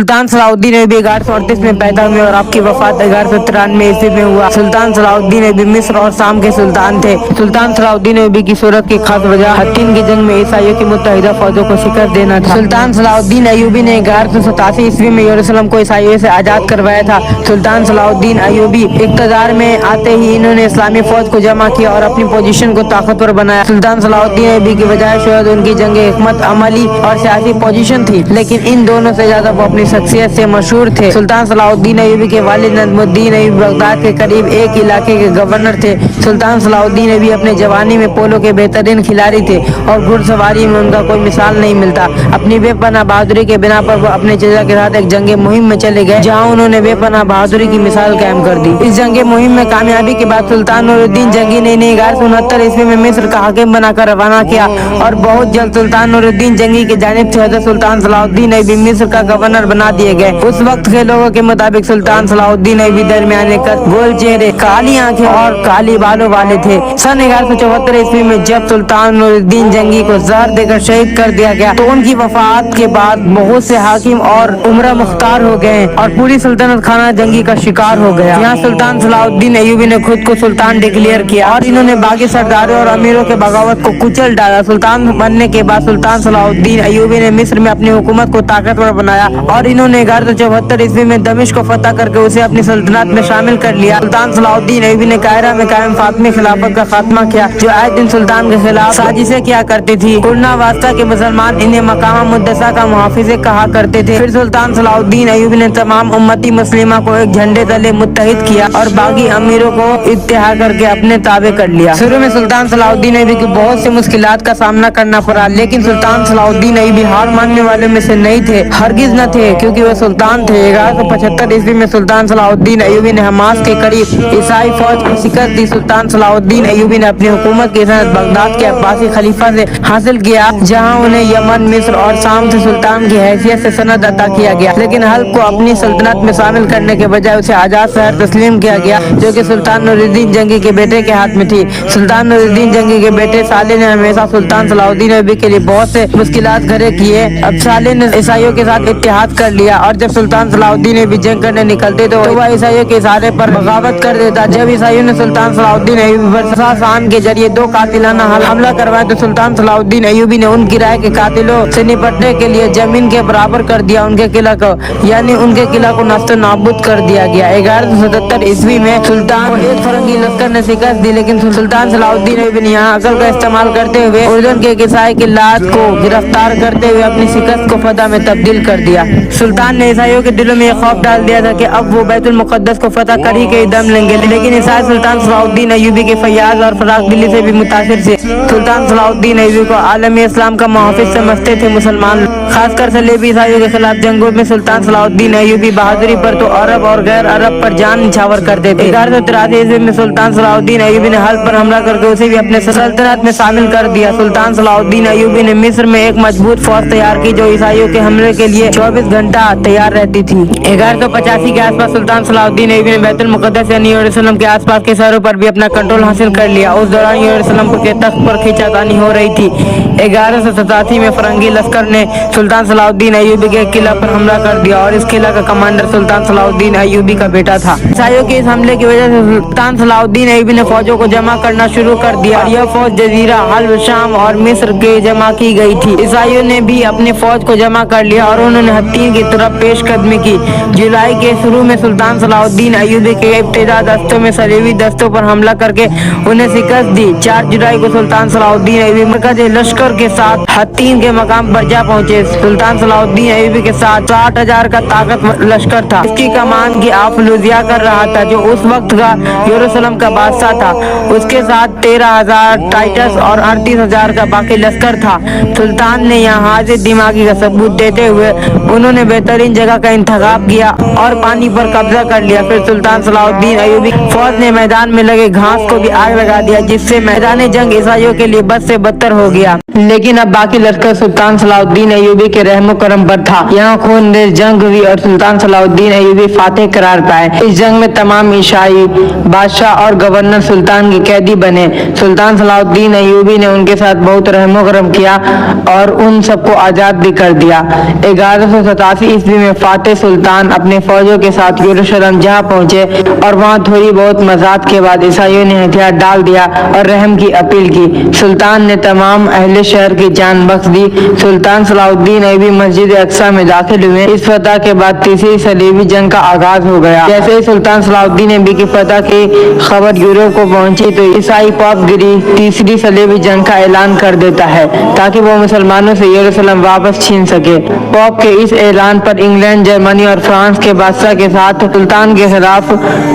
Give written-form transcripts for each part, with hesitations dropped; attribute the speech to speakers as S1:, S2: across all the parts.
S1: सुल्तान सलाउद्दीन ऐयूबी 1138 में पैदा हुए और आपकी वफात 1193 ईस्वी में हुआ। सुल्तान सलाउद्दीन ऐयूबी मिस्र और शाम के सुल्तान थे। सुल्तान सलाउद्दीन ऐयूबी की शोहरत की खास वजह हत्तीन की जंग में ईसाइयों की मुत्तहिदा फौजों को शिकस्त देना था। सुल्तान सलाउद्दीन ऐयूबी ने 1187 ईस्वी में यरूशलेम को ईसाइयों से आजाद करवाया था। सुल्तान सलाउद्दीन ऐयूबी इक़्तिदार में आते ही इन्होंने इस्लामी फौज को जमा किया और अपनी पोजीशन को ताकतवर बनाया। सुल्तान सलाउद्दीन ऐयूबी की वजह शोहरत उनकी जंग हिकमत अमली और सियासी पोजीशन थी, लेकिन इन दोनों से ज्यादा वो अपनी शख्सियत से मशहूर थे। सुल्तान सलाउद्दीन ऐयूबी के वालिद नजमुद्दीन ऐयूबी बगदाद के करीब एक इलाके के गवर्नर थे। सुल्तान सलाउद्दीन ऐयूबी अपने जवानी में पोलो के बेहतरीन खिलाड़ी थे और घुड़सवारी में उनका कोई मिसाल नहीं मिलता। अपनी बेपनाह बहादुरी के बिना पर वो अपने चचा के साथ एक जंग मुहिम में चले गए, जहाँ उन्होंने बेपनाह बहादुरी की मिसाल कायम कर दी। इस जंग मुहिम में कामयाबी के बाद सुल्तान नूरुद्दीन जंगी ने 1169 ईस्वी में मिस्र का हाकिम बनाकर रवाना किया और बहुत जल्द सुल्तान नूरुद्दीन जंगी की जानिब से हज़रत सुल्तान सलाउद्दीन ऐयूबी मिस्र का गवर्नर बना दिए गए। उस वक्त के लोगों के मुताबिक सुल्तान सलाउद्दीन ऐयूबी दरमियाने कद, गोल चेहरे, काली आंखें और काली बालों वाले थे। सन 1174 ईस्वी में जब सुल्तान नूरुद्दीन जंगी को जहर देकर शहीद कर दिया गया तो उनकी वफात के बाद बहुत से हाकिम और उमरा मुख्तार हो गए और पूरी सल्तनत खाना जंगी का शिकार हो गया। यहाँ सुल्तान सलाउद्दीन ऐयूबी ने खुद को सुल्तान डिक्लेयर किया और इन्होंने बाकी सरदारों और अमीरों के बगावत को कुचल डाला। सुल्तान बनने के बाद सुल्तान सलाउद्दीन ऐयूबी ने मिस्र में अपनी हुकूमत को ताकतवर बनाया और इन्होंने 1174 ईस्वी में दमिश्क को फतह करके उसे अपनी सल्तनत में शामिल कर लिया। सुल्तान सलाउद्दीन ऐयूबी ने कायरा में कायम फातिमी खिलाफत का खात्मा किया, जो आए दिन सुल्तान के खिलाफ साजिशें किया करती थी। कुरना वास्ता के मुसलमान इन्हें मकामा मुद्दसा का मुहाफिज़ कहा करते थे। फिर सुल्तान सलाउद्दीन ऐयूबी ने तमाम उम्मती मुस्लिमा को एक झंडे तले मुत्तहिद किया और बाकी अमीरों को इत्तेहाद करके अपने ताबे कर लिया। शुरू में सुल्तान सलाउद्दीन ऐयूबी को बहुत सी मुश्किलात का सामना करना पड़ा, लेकिन सुल्तान सलाउद्दीन ऐयूबी हार मानने वाले में से नहीं थे, हरगिज न थे, क्योंकि वह सुल्तान थे। 1175 ईस्वी में सुल्तान सलाउद्दीन ऐयूबी ने हमास के करीब ईसाई फौज को शिकस्त दी। सुल्तान सलाउद्दीन ऐयूबी ने अपनी हुकूमत की सनद बगदाद के अब्बासी खलीफा से हासिल किया, जहाँ उन्हें यमन, मिस्र और शाम से सुल्तान की हैसियत से सनद अता किया गया, लेकिन हल्ब को अपनी सल्तनत में शामिल करने के बजाय उसे आजाद शहर तस्लीम किया गया, जो कि सुल्तान नूरुद्दीन जंगी के बेटे के हाथ में थी। सुल्तान नूरुद्दीन जंगी के बेटे साले ने हमेशा सुल्तान सलाउद्दीन ऐयूबी के लिए बहुत से मुश्किलात खड़े किए। अब साले ने ईसाइयों के साथ इत्तेहाद कर लिया और जब सुल्तान सलाउद्दीन ऐयूबी जंग करने निकलते तो वह ईसाइयों के इशारे पर बगावत कर देता। जब ईसाइयों ने सुल्तान सलाउद्दीन ऐयूबी पर शासन के जरिए 2 कातिलाना हमला करवाया तो सुल्तान सलाउद्दीन ऐयूबी ने उन किराए के कातिलों से निपटने के लिए जमीन के बराबर कर दिया उनके किला को, यानी उनके किला को नस्तो नाबूद कर दिया गया। 1177 ईस्वी में सुल्तान को एक फरंगी लश्कर ने शिकस्त दी, लेकिन सुल्तान सलाउद्दीन ऐयूबी ने यहाँ अकल का इस्तेमाल करते हुए उर्दन के ईसाई किलात को गिरफ्तार करते हुए अपनी शिकस्त को फतह में तब्दील कर दिया। सुल्तान ने ईसाइयों के दिलों में खौफ डाल दिया था कि अब वो बैतुल मुक़द्दस को फतह कर ही के दम लेंगे, लेकिन ईसाई सुल्तान सलाउद्दीन ऐयूबी के फयाज और फराख दिली से भी मुतासिर थे। सुल्तान सलाउद्दीन ऐयूबी को आलमी इस्लाम का मुहाफिज समझते थे मुसलमान, खासकर सलेबी ईसाइयों के खिलाफ जंगों में सुल्तान सलाउद्दीन ऐयूबी बहादुरी पर तो अरब और गैर अरब पर जान निछावर करते थे। 1183 ईस्वी में सुल्तान सलाउद्दीन ऐयूबी ने हल्ब पर हमला करके उसे भी अपने सल्तनत में शामिल कर दिया। सुल्तान सलाउद्दीन ऐयूबी ने मिस्र में एक मजबूत फौज तैयार की जो ईसाइयों के हमले के लिए 24 घंटा तैयार रहती थी। 1185 के आसपास सुल्तान सलाउद्दीन ऐयूबी ने बैतुल मुक़द्दस यानी यरूशलेम के आसपास के शहरों पर भी अपना कंट्रोल हासिल कर लिया। उस दौरान यरूशलेम के तख्त पर खींचातानी हो रही थी। 1187 में फरंगी लश्कर ने सुल्तान सलाउद्दीन ऐयूबी के किला पर हमला कर दिया और इस किला का कमांडर सुल्तान सलाउद्दीन ऐयूबी का बेटा था। ईसाइयों के इस हमले की वजह से सुल्तान सलाउद्दीन ऐयूबी ने फौजों को जमा करना शुरू कर दिया। यह फौज जजीरा, हल्ब, शाम और मिस्र के जमा की गई थी। ईसाइयों ने भी अपने फौज को जमा कर लिया और उन्होंने हत्तीन की तरफ पेशकदमी की। जुलाई के शुरू में सुल्तान सलाउद्दीन ऐयूबी के इब्तिदा दस्तों में सलेबी दस्तों पर हमला करके उन्हें शिकस्त दी। 4 जुलाई को सुल्तान सलाउद्दीन ऐयूबी मरकज़ी लश्कर के साथ हत्तीन के मकाम पर जा पहुंचे। सुल्तान सलाउद्दीन ऐयूबी के साथ 60,000 का ताकतवर लश्कर था। इसकी कमान की आफलूजिया कर रहा था, जो उस वक्त का यरूशलेम का बादशाह था। उसके साथ 13,000 टाइटस और 38,000 का बाकी लश्कर था। सुल्तान ने यहाँ हाजिर दिमागी का सबूत देते हुए उन्होंने बेहतरीन जगह का इंतखाब किया और पानी पर कब्जा कर लिया। फिर सुल्तान सलाउद्दीन ऐयूबी फौज ने मैदान में लगे घास को भी आग लगा दिया, जिससे मैदान जंग ईसाइयों के लिए बद से बदतर हो गया। लेकिन अब बाकी लश्कर सुल्तान सलाउद्दीन ऐयूबी के रहमो करम पर था। यहाँ खूनरेज़ जंग हुई और सुल्तान सलाउद्दीन ऐयूबी फातेह करार पाए। इस जंग में तमाम ईसाई बादशाह और गवर्नर सुल्तान के कैदी बने। सुल्तान सलाउद्दीन ऐयूबी ने उनके साथ बहुत रहमो करम किया और उन सबको आजाद भी कर दिया। 1187 81 ईस्वी में फातेह सुल्तान अपने फौजों के साथ यरूशलेम जा पहुंचे और वहां थोड़ी बहुत मज़ाक के बाद ईसाइयों ने हथियार डाल दिया और रहम की अपील की। सुल्तान ने तमाम अहले शहर की जान बख्श दी। सुल्तान सलाउद्दीन ऐबी मस्जिद अक्सा में दाखिल हुए। इस फतह के बाद तीसरी सलीबी जंग का आगाज हो गया। जैसे ही सुल्तान सलाउद्दीन ऐबी की फतह की खबर यूरोप को पहुंची तो ईसाई पापगिरी तीसरी सलीबी जंग का ऐलान कर देता है ताकि वो मुसलमानों से यरूशलेम वापस छीन सके। पॉप के इस ऐलान पर इंग्लैंड, जर्मनी और फ्रांस के बादशाह के साथ सुल्तान के खिलाफ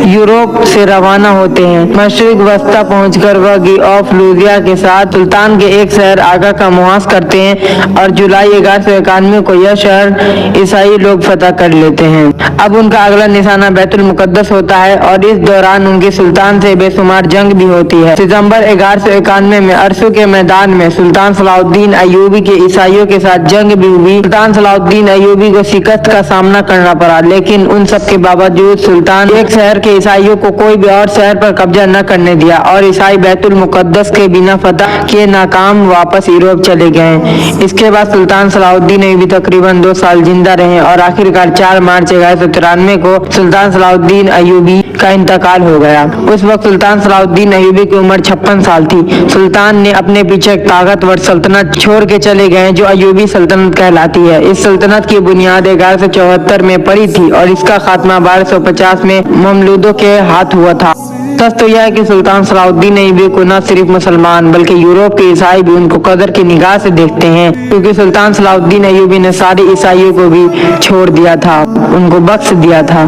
S1: यूरोप से रवाना होते हैं। मशरिक वस्ता पहुंचकर वह गी ऑफ लूजिया के साथ सुल्तान के एक शहर आगा का मुहास करते हैं और जुलाई 1191 को यह शहर ईसाई लोग फतह कर लेते हैं। अब उनका अगला निशाना बैतुल मुकद्दस होता है और इस दौरान उनके सुल्तान से बेशुमार जंग भी होती है। सितंबर 1191 में अरसू के मैदान में सुल्तान सलाउद्दीन अय्यूबी के ईसाइयों के साथ जंग भी हुई। सुल्तान सलाउद्दीन अय्यूबी को शिकस्त का सामना करना पड़ा, लेकिन उन सब के बावजूद सुल्तान एक शहर के ईसाइयों को कोई भी और शहर पर कब्जा न करने दिया और ईसाई बैतुल मुकद्दस के बिना फतह किए नाकाम वापस यूरोप चले गए। इसके बाद सुल्तान सलाउद्दीन अय्यूबी तकरीबन 2 साल जिंदा रहे और आखिरकार 4 मार्च 1193 को सुल्तान सलाउद्दीन अय्यूबी का इंतकाल हो गया। उस वक्त सुल्तान सलाउद्दीन अय्यूबी की उम्र 56 साल थी। सुल्तान ने अपने पीछे एक ताकतवर सल्तनत छोड़ के चले गए जो अय्यूबी सल्तनत कहलाती है। इस सल्तनत की बुनियाद 1174 में पड़ी थी और इसका खात्मा 1250 में ममलूदों के हाथ हुआ था। सच तो यह है कि सुल्तान सलाउद्दीन अय्यूबी को न सिर्फ मुसलमान बल्कि यूरोप के ईसाई भी उनको कदर की निगाह से देखते हैं, क्योंकि सुल्तान सलाउद्दीन अय्यूबी ने सारे ईसाइयों को भी छोड़ दिया था, उनको बख्श दिया था।